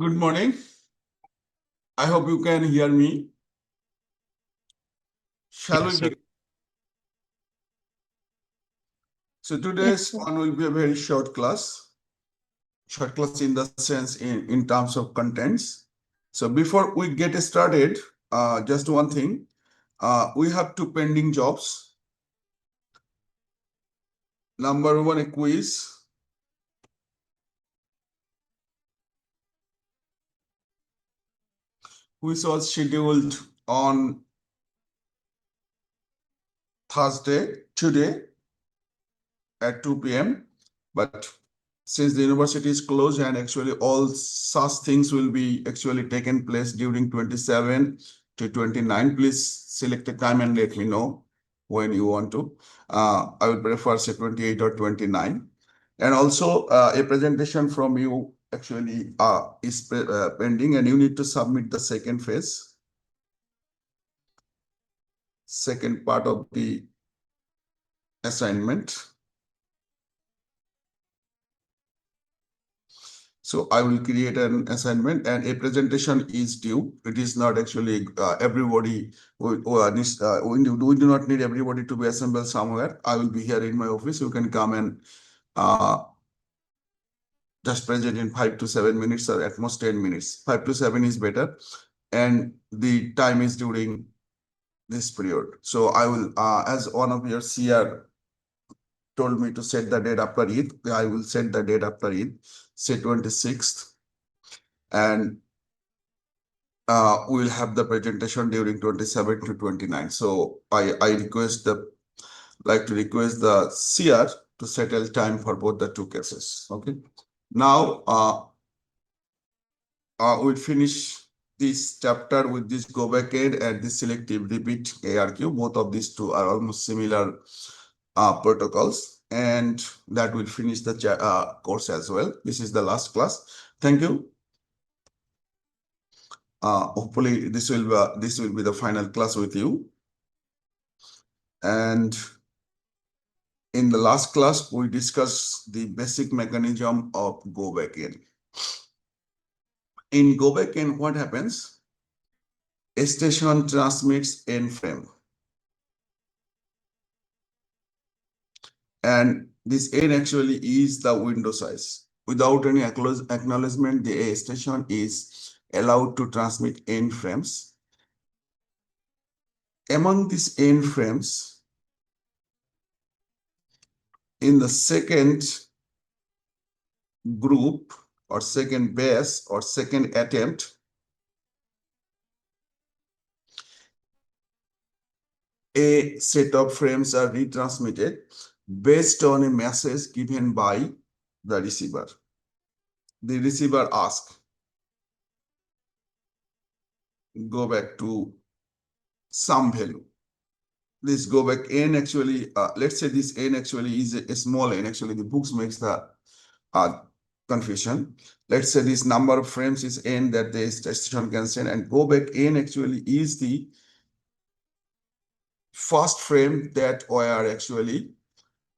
Good morning. I hope you can hear me. Shall Yes, we sir. begin? So Yes, today's sir. one will be a very short class. Short class in the sense in terms of contents. So before we get started, just one thing. We have two pending jobs. Number one, a quiz. Which was scheduled on Thursday, today at 2 p.m. But since the university is closed and actually all such things will be actually taken place during 27 to 29, please select a time and let me know when you want to. I would prefer say 28 or 29. And also a presentation from you actually is pending, and you need to submit the second phase, second part of the assignment. So I will create an assignment and a presentation is due. It is not actually everybody. We do not need everybody to be assembled somewhere. I will be here in my office. You can come and just present in 5 to 7 minutes or at most 10 minutes. 5 to 7 is better. And the time is during this period. So I will, as one of your CR told me to set the date after Eid, I will set the date after Eid, say 26th. And we will have the presentation during 27 to 29. So I like to request the CR to settle time for both the two cases. Okay. Now we'll finish this chapter with this go back aid and this selective repeat ARQ. Both of these two are almost similar protocols, and that will finish the course as well. This is the last class. Thank you. Hopefully this will be the final class with you. And in the last class, we discussed the basic mechanism of go back in. In go back in, what happens? A station transmits n frame. And this n actually is the window size. Without any acknowledgement, the station is allowed to transmit n frames. Among these n frames, in the second group or second base or second attempt, a set of frames are retransmitted based on a message given by the receiver. The receiver asks, go back to some value. This go back n actually, let's say this n actually is a small n. Actually, the books makes the confusion. Let's say this number of frames is n that the station can send, and go back n actually is the first frame that were actually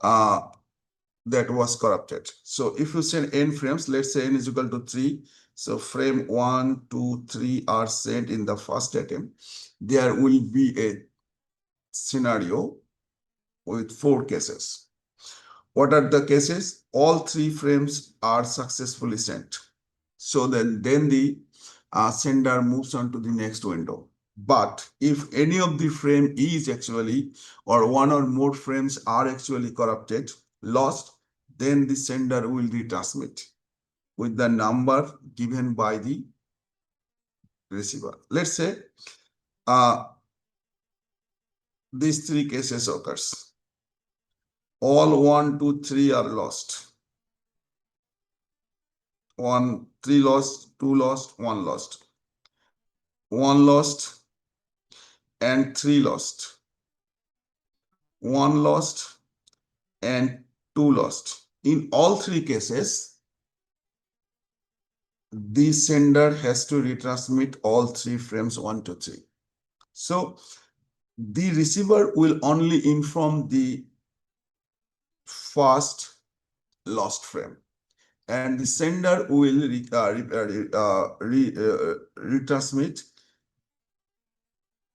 that was corrupted. So if you send n frames, let's say n is equal to 3. So frame 1, 2, 3 are sent in the first attempt. There will be a scenario with 4 cases. What are the cases? All 3 frames are successfully sent. So then the sender moves on to the next window. But if any of the frame is actually, or one or more frames are actually corrupted, lost, then the sender will retransmit with the number given by the receiver. Let's say these 3 cases occurs. All 1, 2, 3 are lost. 1, 3 lost, 2 lost, 1 lost. 1 lost and 3 lost. 1 lost and 2 lost. In all 3 cases, the sender has to retransmit all 3 frames 1 to 3. So the receiver will only inform the first lost frame. and the sender will retransmit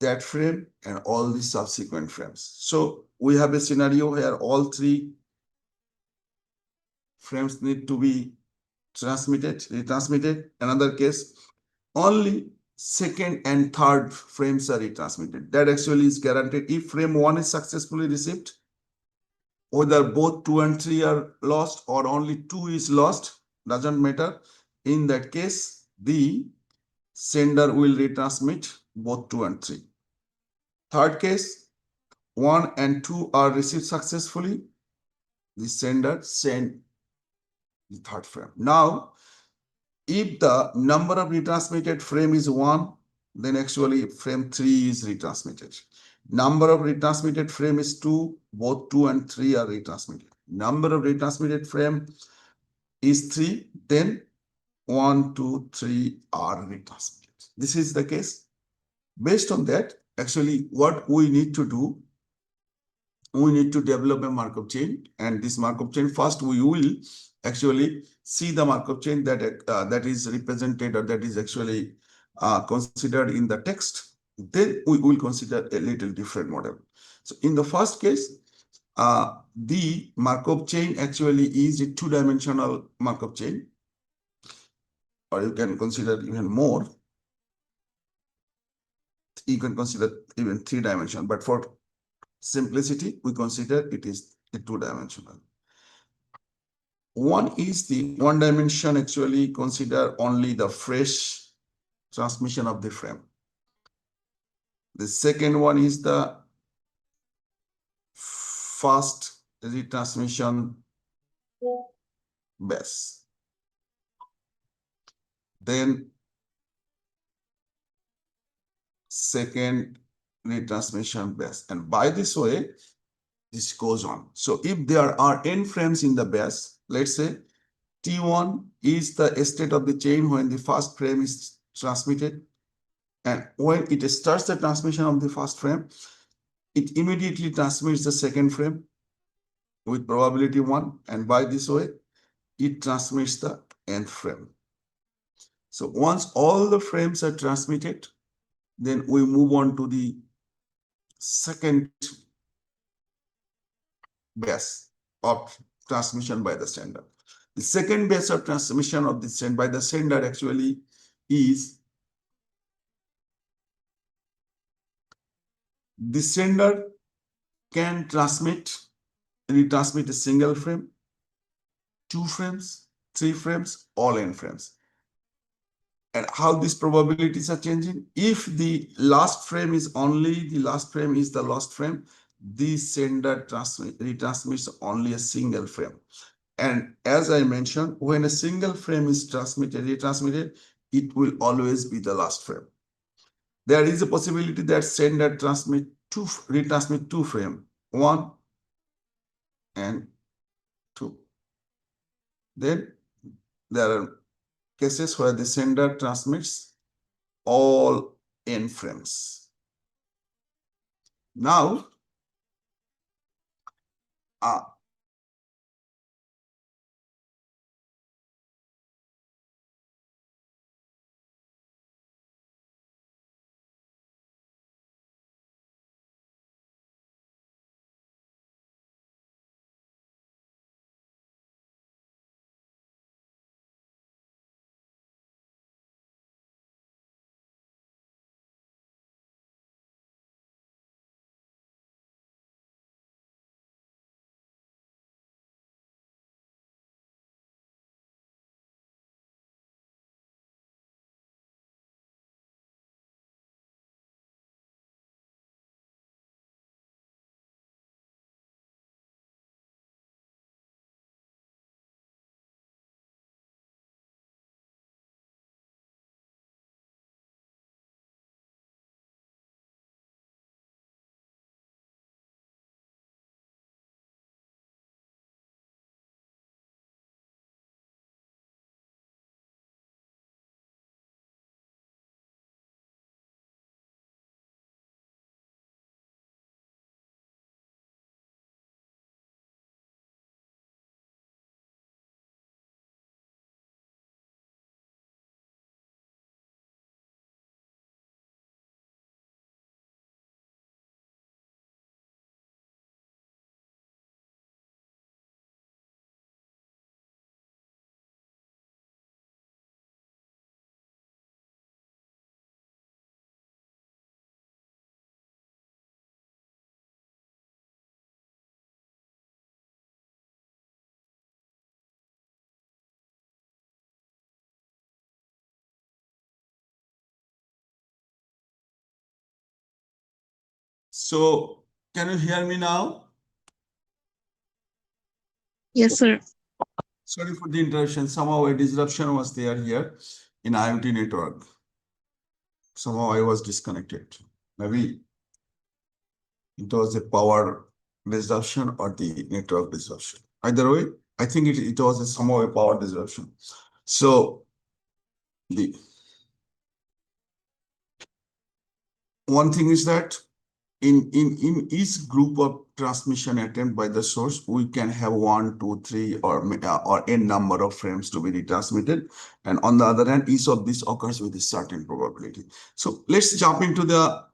that frame and all the subsequent frames. So we have a scenario where all three frames need to be retransmitted. Another case, only second and third frames are retransmitted. That actually is guaranteed. If frame 1 is successfully received, whether both 2 and 3 are lost or only 2 is lost, doesn't matter. In that case, the sender will retransmit both 2 and 3. Third case, 1 and 2 are received successfully. The sender send the third frame. Now, if the number of retransmitted frame is 1, then actually frame 3 is retransmitted. Number of retransmitted frame is 2, both 2 and 3 are retransmitted. Number of retransmitted frame is 3, then 1, 2, 3 are retransmitted. This is the case. Based on that, actually what we need to do, we need to develop a Markov chain, and this Markov chain, first we will actually see the Markov chain that is represented or that is actually considered in the text. Then we will consider a little different model. So in the first case, the Markov chain actually is a two-dimensional Markov chain, or you can consider even more. You can consider even three-dimensional, but for simplicity, we consider it is a two-dimensional. One is the one dimension actually consider only the fresh transmission of the frame. The second one is the fast retransmission base. Then second retransmission base. And by this way, this goes on. So if there are n frames in the base, let's say T1 is the state of the chain when the first frame is transmitted. And when it starts the transmission of the first frame, it immediately transmits the second frame with probability 1. And by this way, it transmits the nth frame. So once all the frames are transmitted, then we move on to the second base of transmission by the sender. The second base of transmission of the by the sender actually is the sender can retransmit a single frame, 2 frames, 3 frames, all n frames. And how these probabilities are changing? If the last frame is only the last frame is the last frame, the sender retransmits only a single frame. And as I mentioned, when a single frame is retransmitted, it will always be the last frame. There is a possibility that sender retransmit 2 frames, 1 and 2. Then there are cases where the sender transmits all n frames. Now, So can you hear me now? Yes, sir. Sorry for the interruption. Somehow a disruption was there here in IoT network. Somehow I was disconnected. Maybe it was a power disruption or the network disruption. Either way, I think it was somehow a power disruption. So the one thing is that in each group of transmission attempt by the source, we can have 1, 2, 3, or n number of frames to be retransmitted. And on the other hand, each of these occurs with a certain probability. So let's jump into the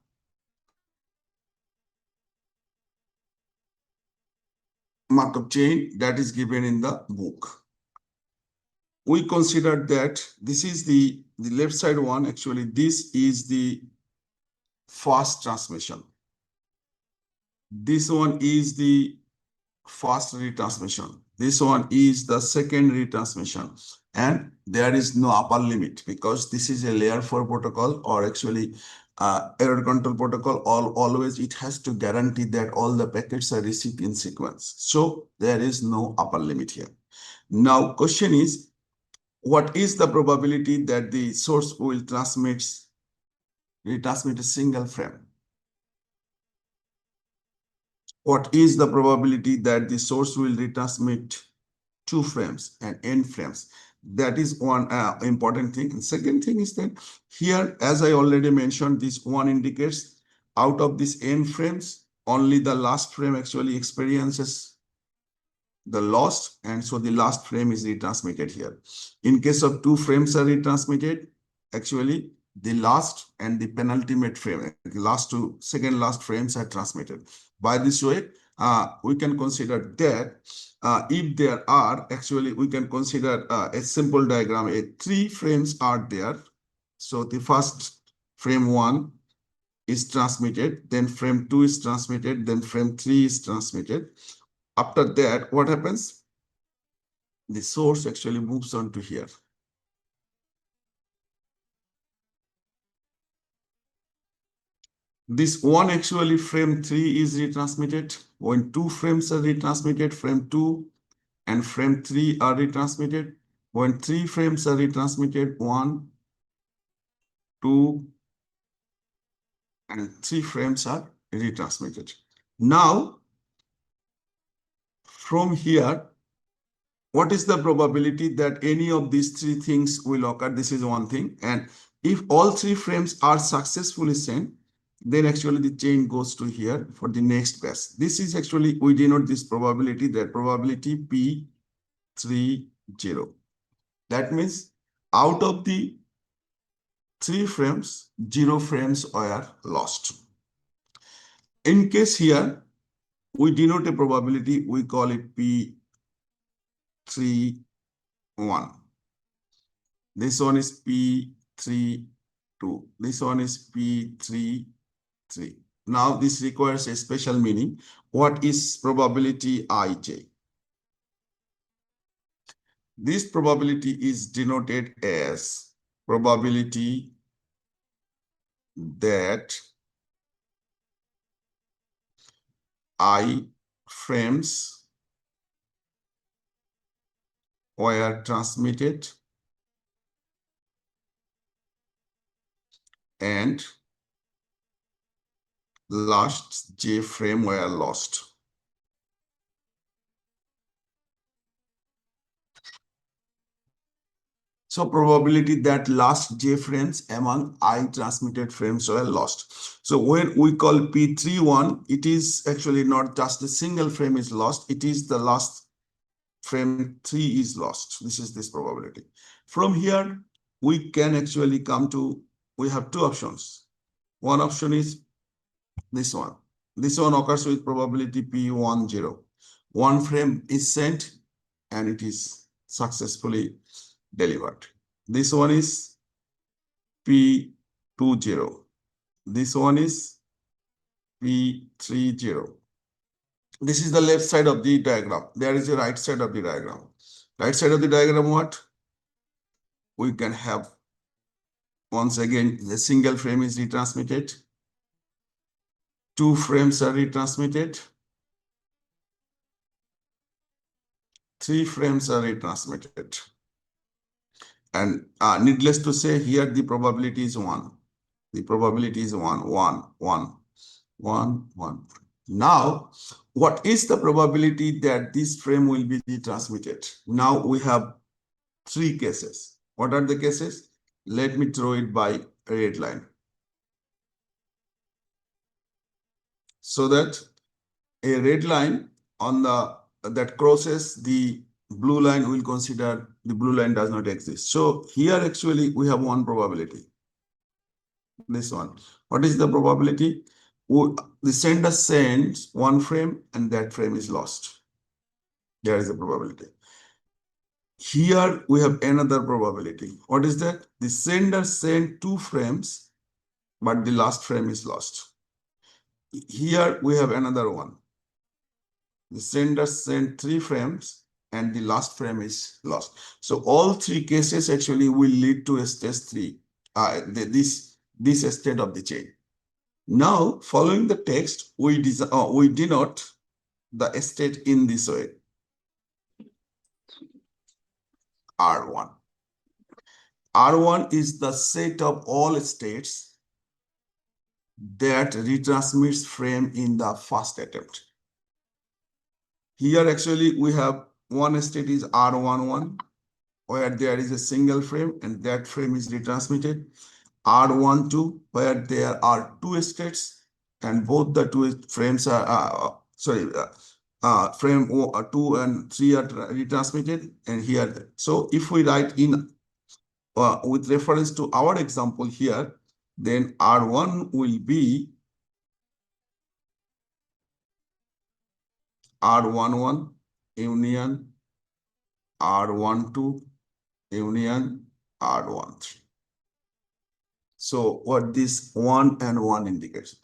Markov chain that is given in the book. We consider that this is the left side one. Actually, this is the fast transmission. This one is the fast retransmission. This one is the second retransmission. And there is no upper limit because this is a layer 4 protocol, or actually error control protocol. Always it has to guarantee that all the packets are received in sequence. So there is no upper limit here. Now question is, what is the probability that the source will retransmit a single frame? What is the probability that the source will retransmit 2 frames and n frames? That is one important thing. And second thing is that here, as I already mentioned, this one indicates out of these n frames, only the last frame actually experiences the loss, and so the last frame is retransmitted here. In case of 2 frames are retransmitted, actually the last and the penultimate frame, second last frames are transmitted. By this way, we can consider that if there are, actually we can consider a simple diagram. 3 frames are there. So the first frame 1 is transmitted, then frame 2 is transmitted, then frame 3 is transmitted. After that, what happens? The source actually moves on to here. This one actually frame 3 is retransmitted. When 2 frames are retransmitted, frame 2 and frame 3 are retransmitted. When 3 frames are retransmitted, 1, 2, and 3 frames are retransmitted. Now, from here, what is the probability that any of these 3 things will occur? This is one thing. And if all 3 frames are successfully sent, then actually the chain goes to here for the next pass. This is actually, we denote this probability, that probability P30. That means out of the 3 frames, 0 frames were lost. In case here, we denote a probability, we call it P31. This one is P32. This one is P33. Now this requires a special meaning. What is probability Ij? This probability is denoted as probability that I frames were transmitted and last j frame were lost. So probability that last j frames among I transmitted frames were lost. So when we call P31, it is actually not just a single frame is lost, it is the last frame 3 is lost. This is this probability. From here, we can actually come to, we have 2 options. One option is this one. This one occurs with probability P10. 1 frame is sent and it is successfully delivered. This one is P20. This one is P30. This is the left side of the diagram. There is a right side of the diagram. Right side of the diagram, what? We can have, once again, the single frame is retransmitted. 2 frames are retransmitted, 3 frames are retransmitted. And needless to say, here the probability is 1. The probability is 1, 1, 1, 1, 1. Now, what is the probability that this frame will be retransmitted? Now we have 3 cases. What are the cases? Let me throw it by red line. So that a red line on that crosses the blue line, will consider the blue line does not exist. So here actually we have one probability. This one. What is the probability? The sender sends 1 frame and that frame is lost. There is a probability. Here we have another probability. What is that? The sender sent 2 frames, but the last frame is lost. Here we have another one. The sender sent 3 frames and the last frame is lost. So all 3 cases actually will lead to a stage 3, this state of the chain. Now, following the text, we denote the state in this way. R1. R1 is the set of all states that retransmits frame in the first attempt. Here actually we have one state is R11, where there is a single frame and that frame is retransmitted. R12, where there are 2 states and both the 2 frames are frame 2 and 3 are retransmitted, and here. So if we write in with reference to our example here, then R1 will be R11 union R12 union R13. So what this 1 and 1 indicates?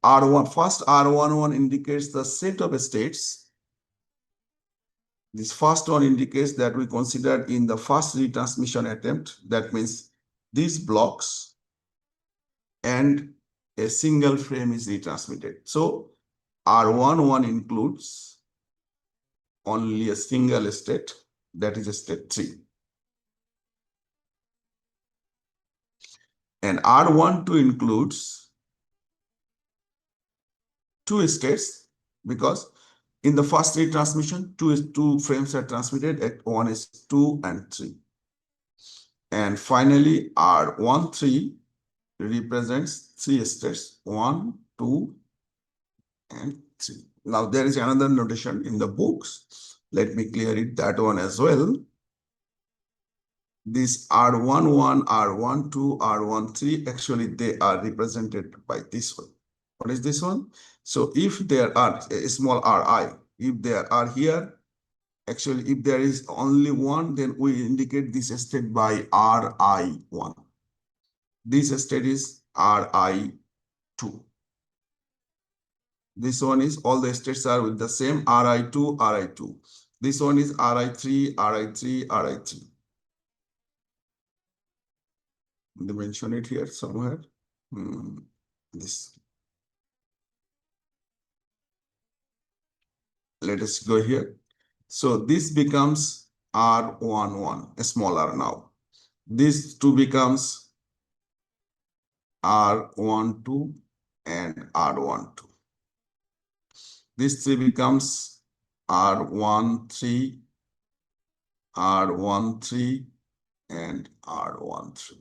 First R11 indicates the set of states. This first one indicates that we considered in the first retransmission attempt. That means these blocks and a single frame is retransmitted. So R11 includes only a single state, that is a state 3. And R12 includes 2 states, because in the first retransmission, 2 frames are transmitted, one is 2 and 3. And finally, R13 represents 3 states, 1, 2, and 3. Now there is another notation in the books. Let me clear it, that one as well. This R11, R12, R13, actually they are represented by this one. What is this one? So if there are a small ri, if there are here, actually if there is only one, then we indicate this state by Ri1. This state is Ri2. This one is, all the states are with the same Ri2, Ri2. This one is Ri3, Ri3, Ri3. They mention it here somewhere. This. Let us go here. So this becomes R11, a small r now. This 2 becomes R12 and R12. This 3 becomes R13, R13, and R13.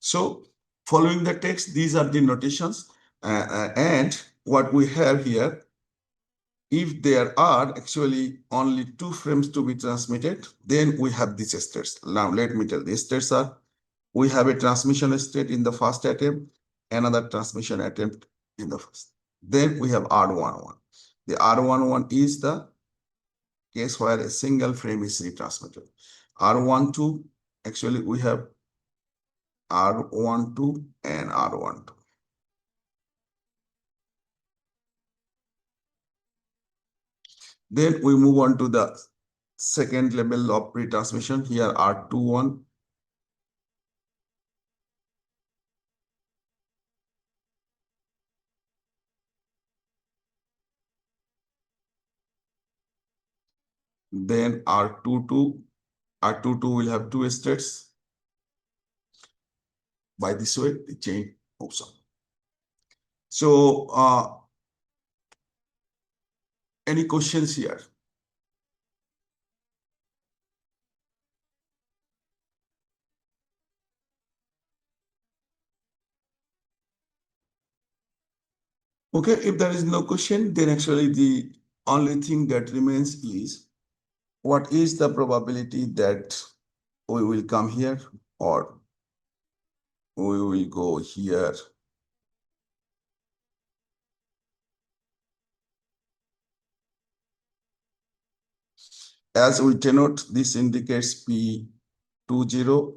So following the text, these are the notations. And what we have here, if there are actually only 2 frames to be transmitted, then we have these states. Now let me tell, these states are, we have a transmission state in the first attempt, another transmission attempt in the first. Then we have R11. The R11 is the case where a single frame is retransmitted. R12, actually we have R12 and R12. Then we move on to the second level of retransmission. Here R21. then R22 will have two states. By this way, the chain moves on. So, any questions here? Okay, if there is no question, then actually the only thing that remains is what is the probability that we will come here or we will go here. As we denote, this indicates P20,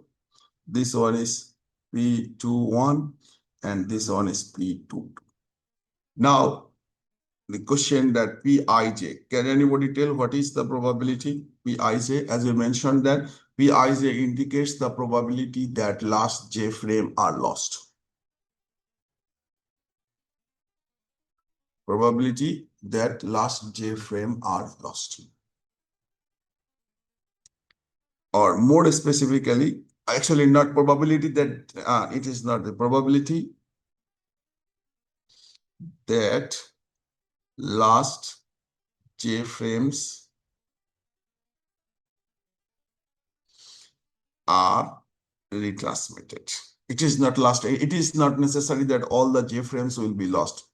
this one is P21, and this one is P22. Now, the question that Pij, can anybody tell what is the probability? Pij, as we mentioned that Pij indicates the probability that last J frame are lost. Probability that last J frame are lost. Or more specifically, actually not probability that it is not the probability that last J frames are retransmitted. It is not lost. It is not necessary that all the J frames will be lost.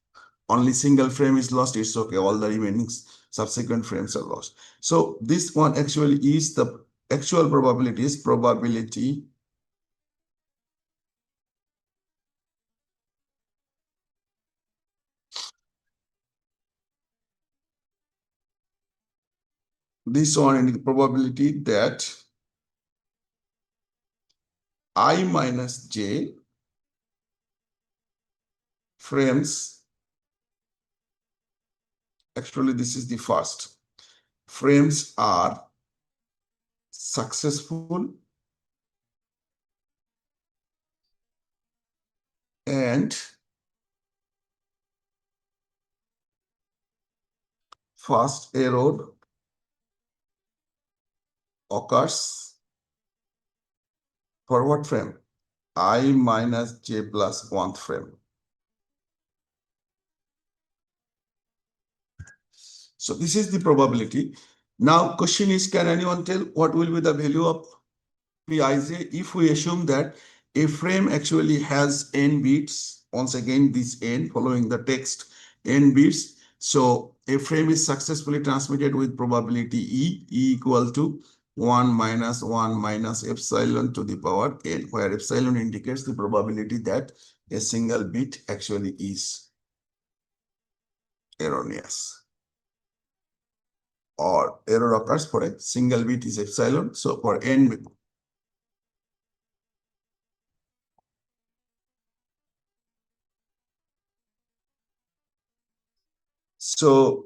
Only single frame is lost, it's okay. All the remaining subsequent frames are lost. So this one actually is the actual probability is probability this one is the probability that I minus J frames, actually this is the first, frames are successful and first error occurs for what frame? I minus J plus 1th frame. So this is the probability. Now question is, can anyone tell what will be the value of Pij if we assume that a frame actually has n bits? Once again, this n following the text, n bits. So a frame is successfully transmitted with probability E equal to 1 minus 1 minus epsilon to the power n, where epsilon indicates the probability that a single bit actually is erroneous, or error occurs for a single bit is epsilon. So for n, so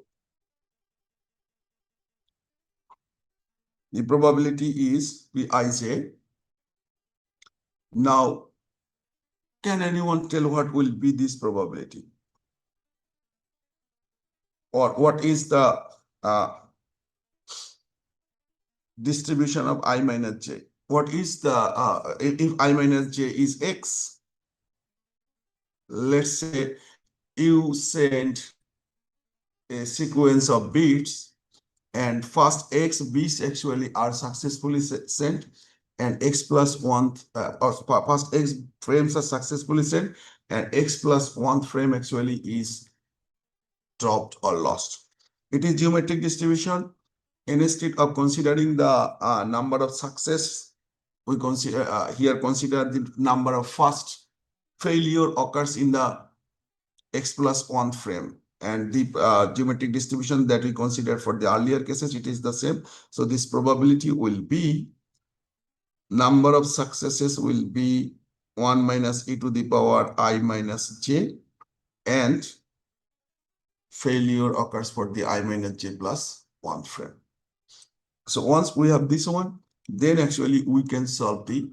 the probability is Pij. Now, can anyone tell what will be this probability? Or what is the distribution of I minus j? What is the, if I minus j is x, let's say you send a sequence of bits and first x bits actually are successfully sent and x plus 1, or first x frames are successfully sent and x plus 1 frame actually is dropped or lost. It is geometric distribution. Instead of considering the number of success, we consider consider the number of first failure occurs in the x plus 1 frame, and the geometric distribution that we considered for the earlier cases, it is the same. So this probability will be, number of successes will be 1 minus e to the power I minus j, and failure occurs for the I minus j plus 1 frame. So once we have this one, then actually we can solve the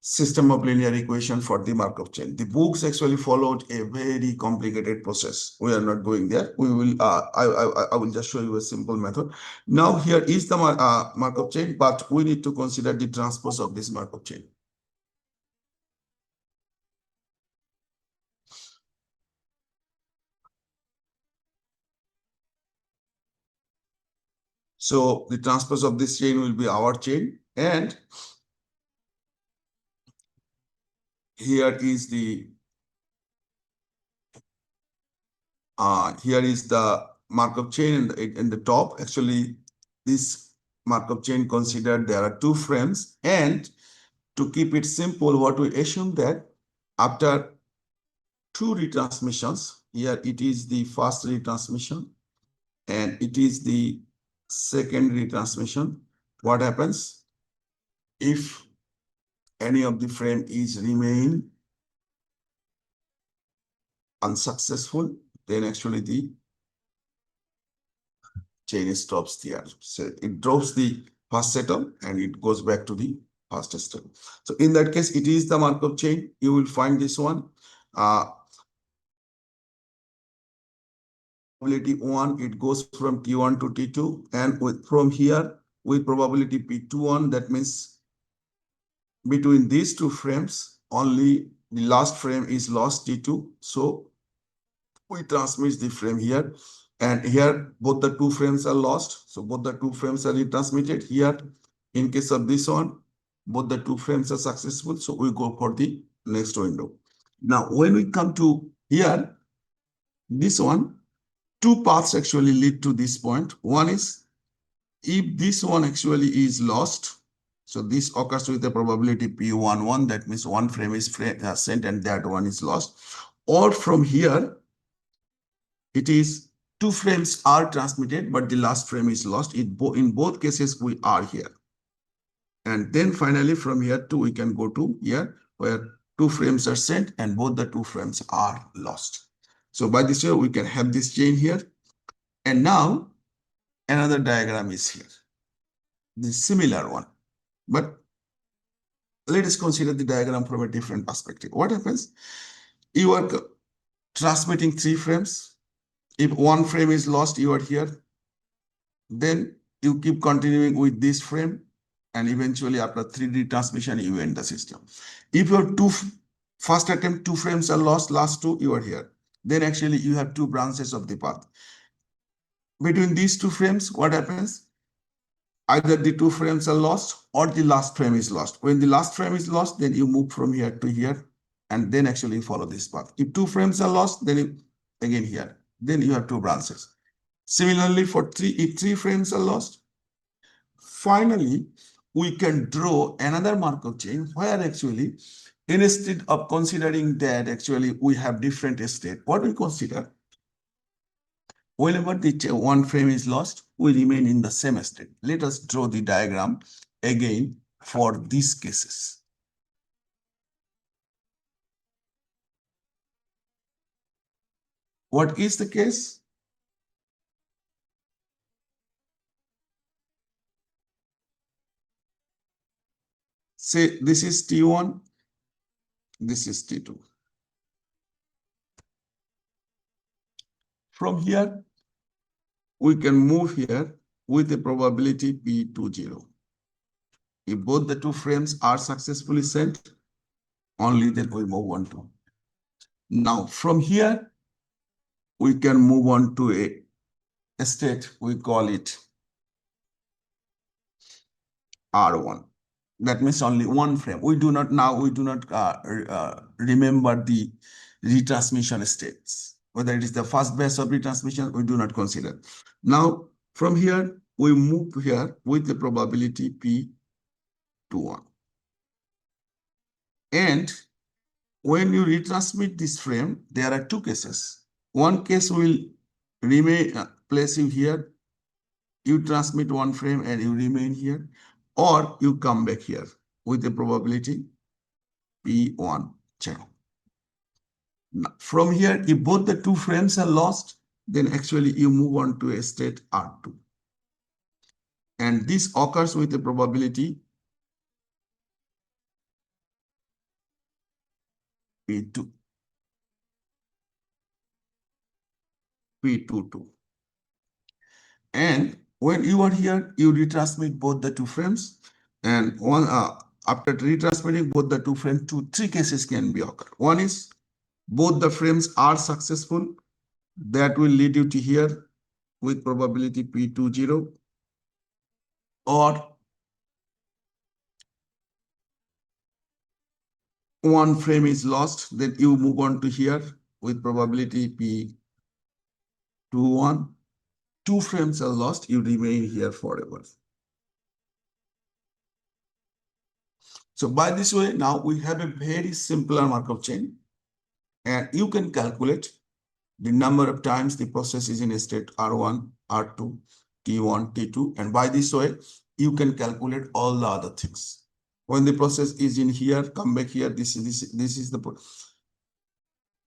system of linear equation for the Markov chain. The books actually followed a very complicated process. We are not going there. We will. I will just show you a simple method. Now here is the Markov chain, but we need to consider the transpose of this Markov chain. So the transpose of this chain will be our chain, and here is the Markov chain in the top. Actually, this Markov chain considered there are two frames, and to keep it simple, what we assume that after two retransmissions, here it is the first retransmission and it is the second retransmission. What happens if any of the frame is remain unsuccessful? Then actually the chain stops there. So it drops the first setup and it goes back to the first step. So in that case, it is the Markov chain. You will find this one. Probability 1, it goes from T1 to T2, and from here with probability P21, that means between these two frames, only the last frame is lost, T2. So we transmit the frame here, and here both the two frames are lost. So both the two frames are retransmitted. Here, in case of this one, both the two frames are successful. So we go for the next window. Now, when we come to here, this one, two paths actually lead to this point. One is if this one actually is lost, so this occurs with a probability P11, that means one frame is sent and that one is lost. Or from here, it is two frames are transmitted, but the last frame is lost. In both cases, we are here. And then finally, from here too, we can go to here where two frames are sent and both the two frames are lost. So by this way, we can have this chain here. And now another diagram is here, the similar one. But let us consider the diagram from a different perspective. What happens? You are transmitting three frames. If one frame is lost, you are here. Then you keep continuing with this frame, and eventually after 3D transmission, you end the system. If your first attempt, two frames are lost, last two, you are here. Then actually you have two branches of the path. Between these two frames, what happens? Either the two frames are lost or the last frame is lost. When the last frame is lost, then you move from here to here, and then actually follow this path. If two frames are lost, then you, again here, then you have two branches. Similarly, if three frames are lost, finally, we can draw another Markov chain where actually, instead of considering that actually we have different state, what we consider, whenever the one frame is lost, we remain in the same state. Let us draw the diagram again for these cases. What is the case? Say this is T1, this is T2. From here, we can move here with the probability P20. If both the two frames are successfully sent, only then we move on to. Now, from here, we can move on to a state, we call it R1. That means only one frame. We do not remember the retransmission states. Whether it is the first batch of retransmission, we do not consider. Now, from here, we move here with the probability P21. And when you retransmit this frame, there are two cases. One case will remain, place you here, you transmit one frame and you remain here, or you come back here with the probability P1 channel. From here, if both the two frames are lost, then actually you move on to a state R2. And this occurs with the probability P2, P22. And when you are here, you retransmit both the two frames, and after retransmitting both the two frames, three cases can be occur. One is both the frames are successful. That will lead you to here with probability P20, or one frame is lost, then you move on to here with probability P21. Two frames are lost, you remain here forever. So by this way, now we have a very simpler Markov chain, and you can calculate the number of times the process is in a state R1, R2, T1, T2, and by this way, you can calculate all the other things. When the process is in here, come back here, this is the,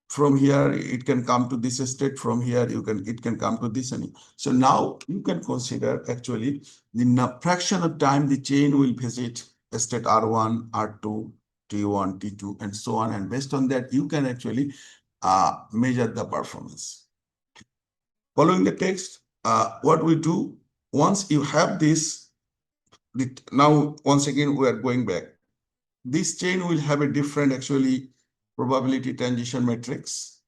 from here it can come to this state, from here it can come to this. And so now you can consider actually the fraction of time the chain will visit state R1, R2, T1, T2, and so on. And based on that, you can actually measure the performance. Following the text, what we do, once you have this, now once again we are going back. This chain will have a different actually probability transition matrix.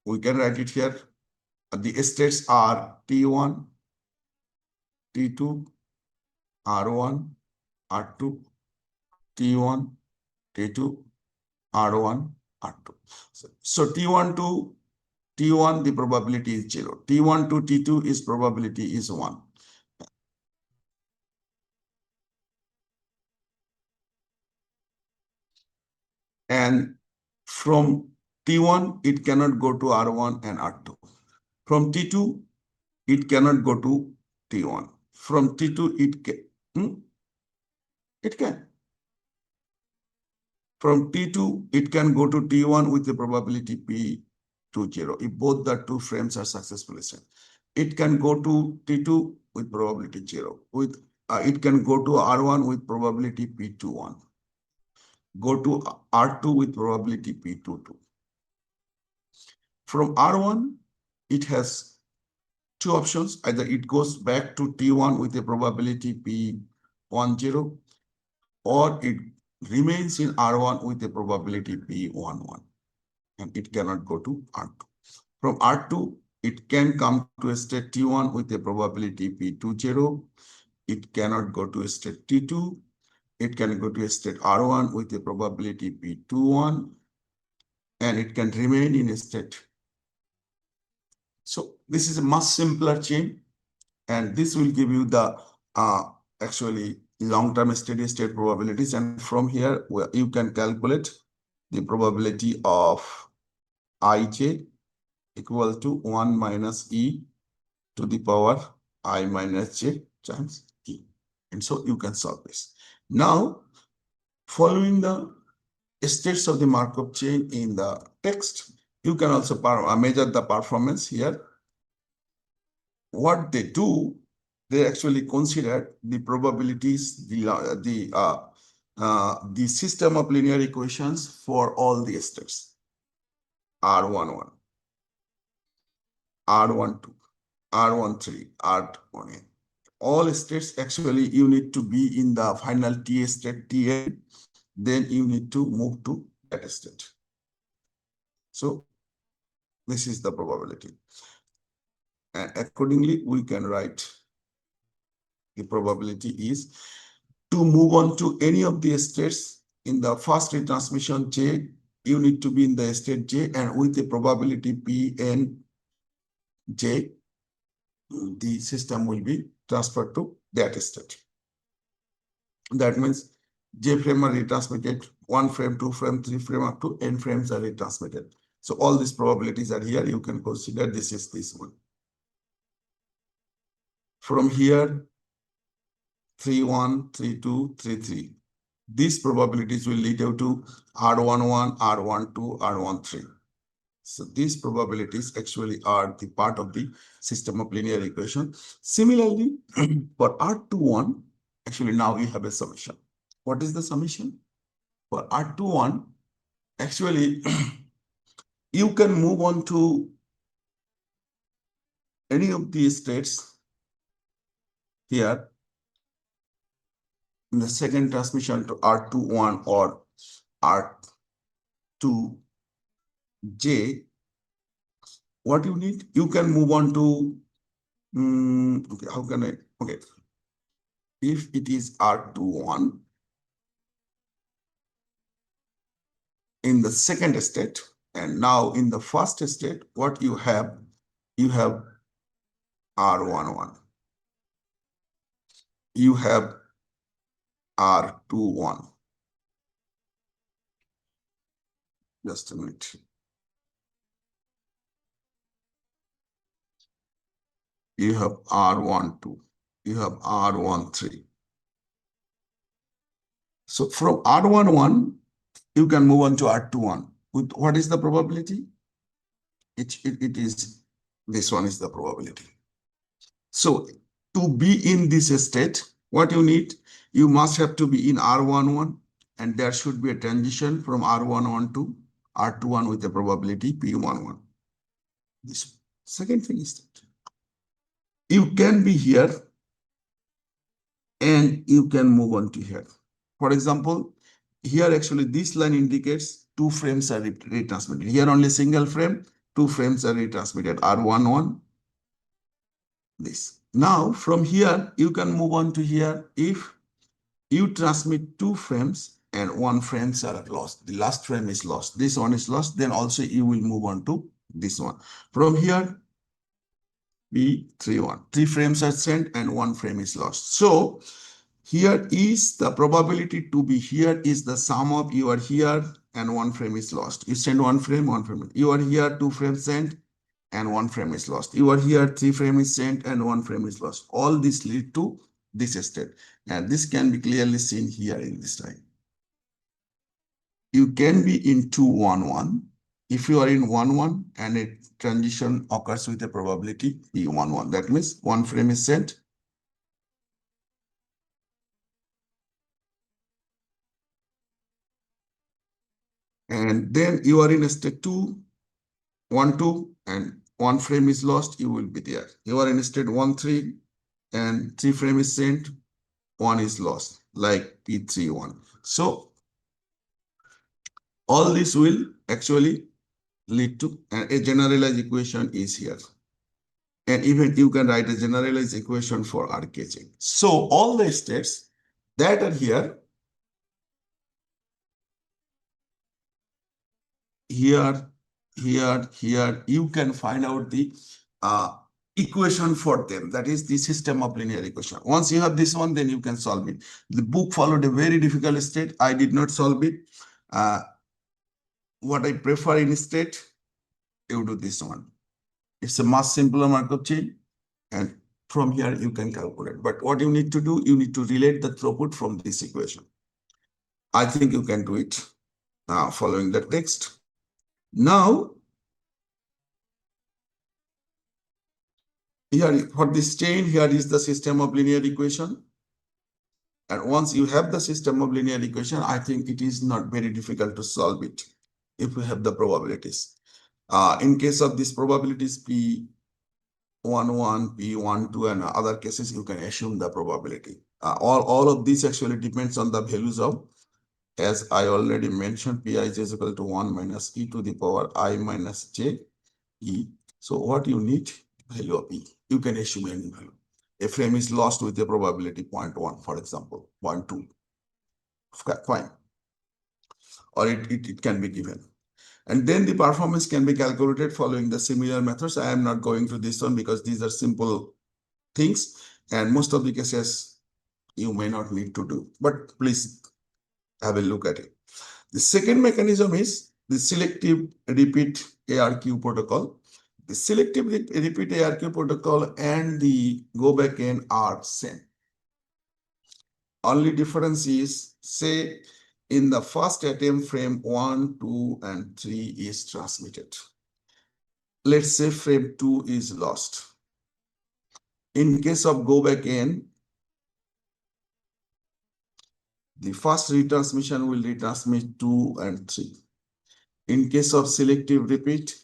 We can write it here. The states are T1, T2, R1, R2, T1, T2, R1, R2. So T1 to T1, the probability is 0. T1 to T2 is probability is 1. And from T1, it cannot go to R1 and R2. From T2, it cannot go to T1. From T2, it can. It can. From T2, it can go to T1 with the probability P20 if both the two frames are successfully sent. It can go to T2 with probability 0. It can go to R1 with probability P21. Go to R2 with probability P22. From R1, it has two options. Either it goes back to T1 with a probability P10, or it remains in R1 with a probability P11, and it cannot go to R2. From R2, it can come to a state T1 with a probability P20. It cannot go to a state T2. It can go to a state R1 with a probability P21, and it can remain in a state. So this is a much simpler chain, and this will give you the actually long-term steady state probabilities. And from here, you can calculate the probability of Ij equal to 1 minus E to the power I minus J times E. And so you can solve this. Now, following the states of the Markov chain in the text, you can also measure the performance here. What they do, they actually consider the probabilities, the system of linear equations for all the states. R11, R12, R13, R20. All states actually you need to be in the final T state, Tn, then you need to move to that state. So this is the probability. And accordingly, we can write the probability is to move on to any of the states in the first retransmission J, you need to be in the state J, and with the probability Pn J, the system will be transferred to that state. That means J frame are retransmitted, 1 frame, 2 frame, 3 frame, up to n frames are retransmitted. So all these probabilities are here. You can consider this is this one. From here, 3-1, 3-2, 3-3. These probabilities will lead you to R11, R12, R13. So these probabilities actually are the part of the system of linear equation. Similarly, for R21, actually now you have a summation. What is the summation? For R21, actually, you can move on to any of these states here in the second transmission to R21 or R2J. What you need, you can move on to, okay, how can I, okay. If it is R21 in the second state, and now in the first state, what you have R11. You have R21. Just a minute. You have R12. You have R13. So from R11, you can move on to R21. With what is the probability? It is, this one is the probability. So to be in this state, what you need, you must have to be in R11, and there should be a transition from R11 to R21 with a probability P11. This second thing is that you can be here and you can move on to here. For example, here actually this line indicates 2 frames are retransmitted. Here only single frame, 2 frames are retransmitted, R11, this. Now from here, you can move on to here. If you transmit 2 frames and 1 frames are lost, the last frame is lost, this one is lost, then also you will move on to this one. From here, P31, 3 frames are sent and 1 frame is lost. So here is the probability to be here is the sum of you are here and 1 frame is lost. You send 1 frame, 1 frame. You are here, 2 frames sent and 1 frame is lost. You are here, 3 frame is sent and 1 frame is lost. All this lead to this state. And this can be clearly seen here in this time. You can be in 2-1-1. If you are in 1-1 and a transition occurs with a probability P11, that means 1 frame is sent. And then you are in a state 2-1-2 and 1 frame is lost, you will be there. You are in state 1-3 and 3 frame is sent, 1 is lost, like P31. So all this will actually lead to a generalized equation is here. And even you can write a generalized equation for RKJ. So all the states that are here, here, you can find out the equation for them. That is the system of linear equation. Once you have this one, then you can solve it. The book followed a very difficult state. I did not solve it. What I prefer in state, you do this one. It's a much simpler Markov chain. And from here, you can calculate. But what you need to do, you need to relate the throughput from this equation. I think you can do it following the text. Now, here for this chain, here is the system of linear equation. And once you have the system of linear equation, I think it is not very difficult to solve it if you have the probabilities. In case of these probabilities, P11, P12, and other cases, you can assume the probability. All of this actually depends on the values of, as I already mentioned, Pi is equal to 1 minus e to the power I minus j e. So what you need, value of e. You can assume any value. A frame is lost with a probability 0.1, for example, 0.2. Fine. Or it can be given. And then the performance can be calculated following the similar methods. I am not going to this one because these are simple things. And most of the cases you may not need to do. But please have a look at it. The second mechanism is the selective repeat ARQ protocol. The selective repeat ARQ protocol and the go back N are same. Only difference is, say, in the first attempt, frame 1, 2, and 3 is transmitted. Let's say frame 2 is lost. In case of go back N, the first retransmission will retransmit 2 and 3. In case of selective repeat,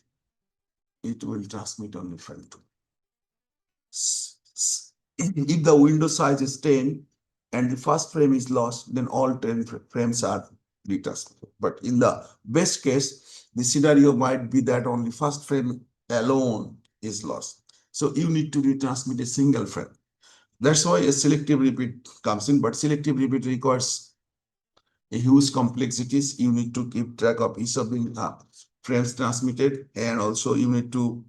it will transmit only frame 2. If the window size is 10 and the first frame is lost, then all 10 frames are retransmitted. But in the best case, the scenario might be that only first frame alone is lost. So you need to retransmit a single frame. That's why a selective repeat comes in, but selective repeat requires a huge complexities. You need to keep track of each of the frames transmitted, and also you need to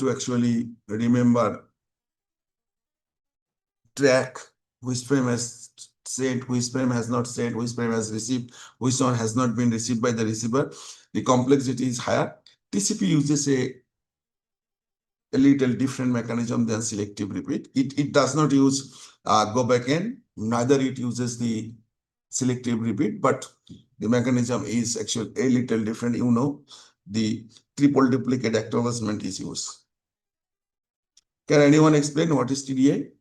actually remember, track which frame has sent, which frame has not sent, which frame has received, which one has not been received by the receiver. The complexity is higher. TCP uses a little different mechanism than selective repeat. It does not use go back n, neither it uses the selective repeat, but the mechanism is actually a little different. You know, the triple duplicate acknowledgement is used. Can anyone explain what is TDA?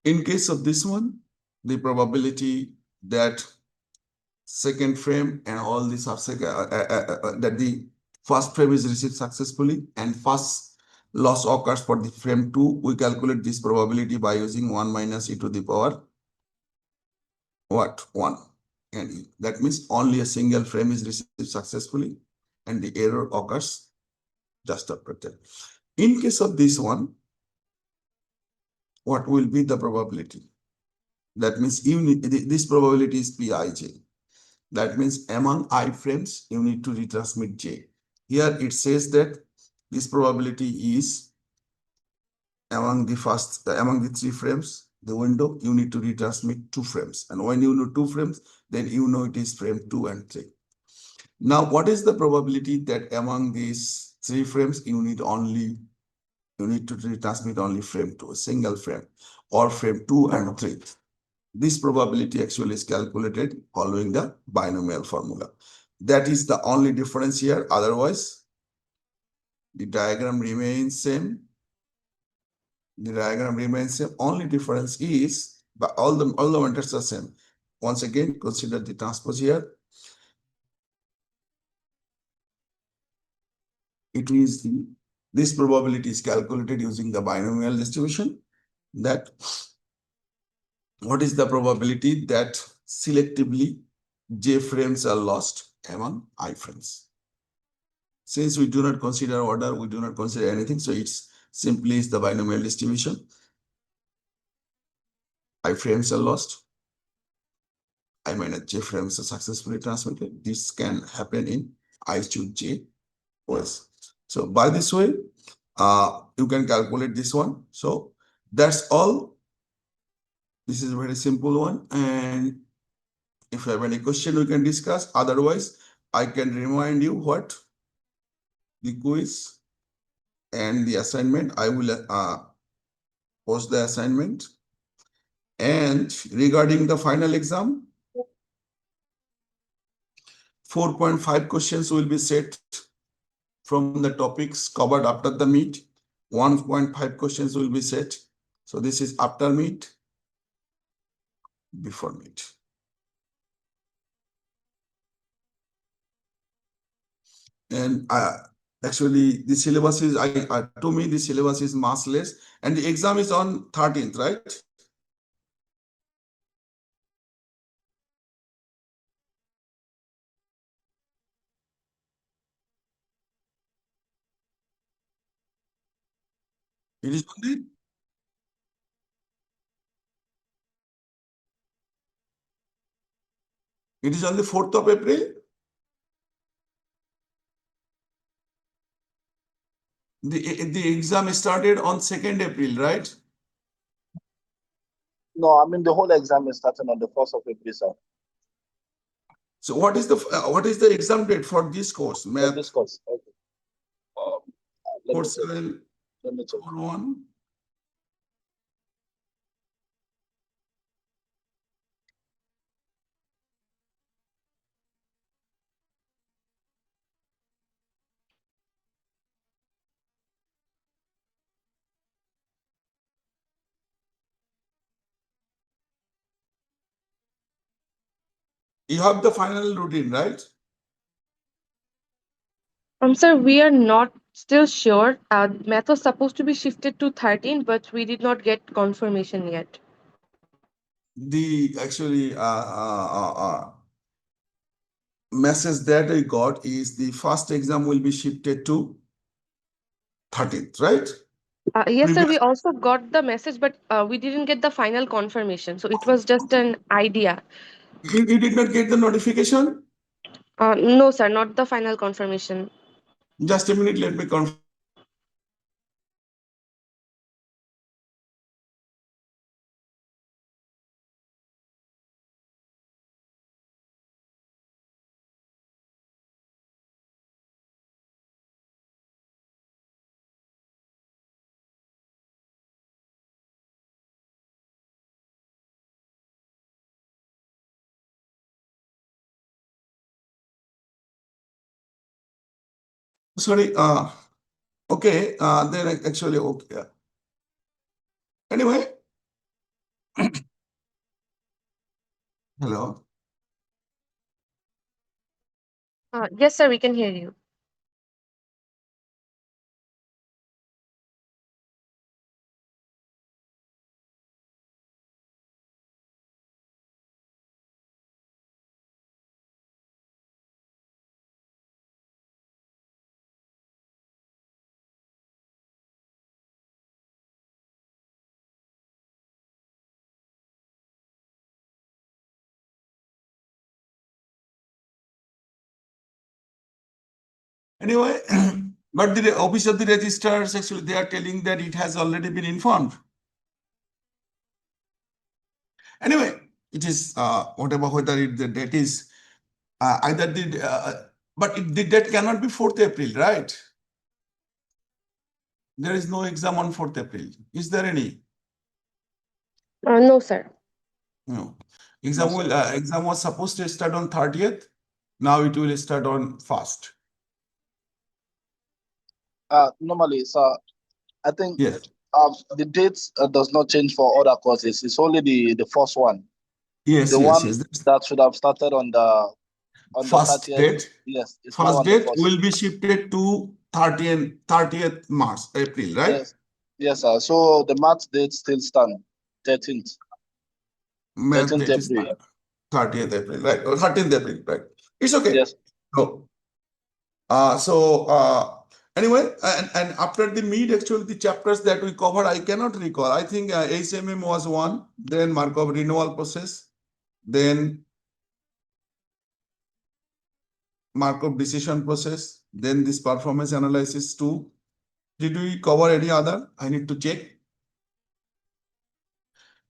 In case of this one, the probability that second frame and all the subsequent that the first frame is received successfully and first loss occurs for the frame 2, we calculate this probability by using 1 minus e to the power what? 1. And that means only a single frame is received successfully and the error occurs just after that. In case of this one, what will be the probability? That means you need, this probability is Pij. That means among I frames, you need to retransmit J. Here it says that this probability is among the 3 frames, the window, you need to retransmit 2 frames. And when you know 2 frames, then you know it is frame 2 and 3. Now, what is the probability that among these 3 frames, you need to retransmit only frame 2, a single frame, or frame 2 and 3? This probability actually is calculated following the binomial formula. That is the only difference here. Otherwise, the diagram remains same. The diagram remains same. Only difference is, but all the methods are same. Once again, consider the transpose here. This probability is calculated using the binomial distribution. That what is the probability that selectively J frames are lost among I frames? Since we do not consider order, we do not consider anything, so it's simply is the binomial distribution. I frames are lost, I minus J frames are successfully transmitted. This can happen in I choose J ways. So by this way, you can calculate this one. So that's all. This is a very simple one, and if you have any question, we can discuss. Otherwise, I can remind you what the quiz and the assignment. I will post the assignment. And regarding the final exam, 4.5 questions will be set from the topics covered after the meet. 1.5 questions will be set. So this is after meet, before meet. And actually, the syllabus is, to me, the syllabus is much less. And the exam is on 13th, right? It is only It is on the 4th of April. The exam started on 2nd April, right? No, I mean the whole exam is starting on the 1st of April, sir. So what is the exam date for this course? Math. For this course, okay. Let me check. 4741. You have the final routine, right? Sir, we are not still sure. Math was supposed to be shifted to 13, but we did not get confirmation yet. The actually message that I got is the first exam will be shifted to 13th, right? Yes, sir, we Previous, also got the message, but we didn't get the final confirmation. So it was just an idea. you did not get the notification? No, sir, not the final confirmation. Just a minute, let me confirm. Sorry, okay, then actually, okay. Anyway, hello. Yes, sir, we can hear you. Anyway, but the office of the registrars actually they are telling that it has already been informed. Anyway, it is whatever whether the date is either but the date cannot be 4th April, right? There is no exam on 4th April. Is there any? No, sir. No. No, sir. Exam was supposed to start on 30th. Now it will start on 1st. Normally, sir, I think Yes. the dates does not change for other courses. It's only the first one, Yes, the yes, one yes. That's that should have started on the first 30th. date. Yes, it's now First on the date first. will be shifted to 30th March, April, right? Yes, yes, sir. So the March date still stand 13th, Math 13th date is April. 30th April, right? Or 13th April, right? It's okay. Yes. No. Anyway, and after the mid, actually, the chapters that we covered, I cannot recall. I think HMM was one, then Markov renewal process, then Markov decision process, then this performance analysis too. Did we cover any other? I need to check.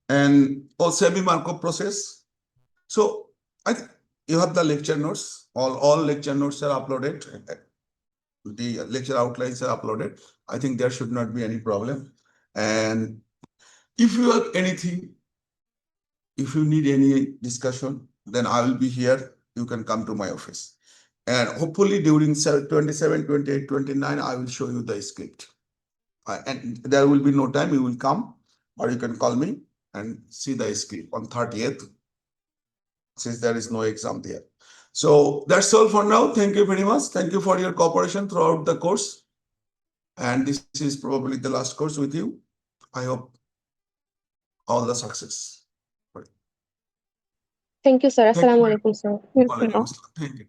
And semi Markov process. So I think you have the lecture notes. All lecture notes are uploaded. The lecture outlines are uploaded. I think there should not be any problem. And if you have anything, if you need any discussion, then I will be here. You can come to my office. And hopefully during 27, 28, 29, I will show you the script. And there will be no time, you will come or you can call me and see the script on 30th, since there is no exam there. So that's all for now. Thank you very much. Thank you for your cooperation throughout the course. And this is probably the last course with you. I hope all the success. Thank you, sir. Thank Assalamu you. alaikum, sir. Walaikum assalam. Thank you.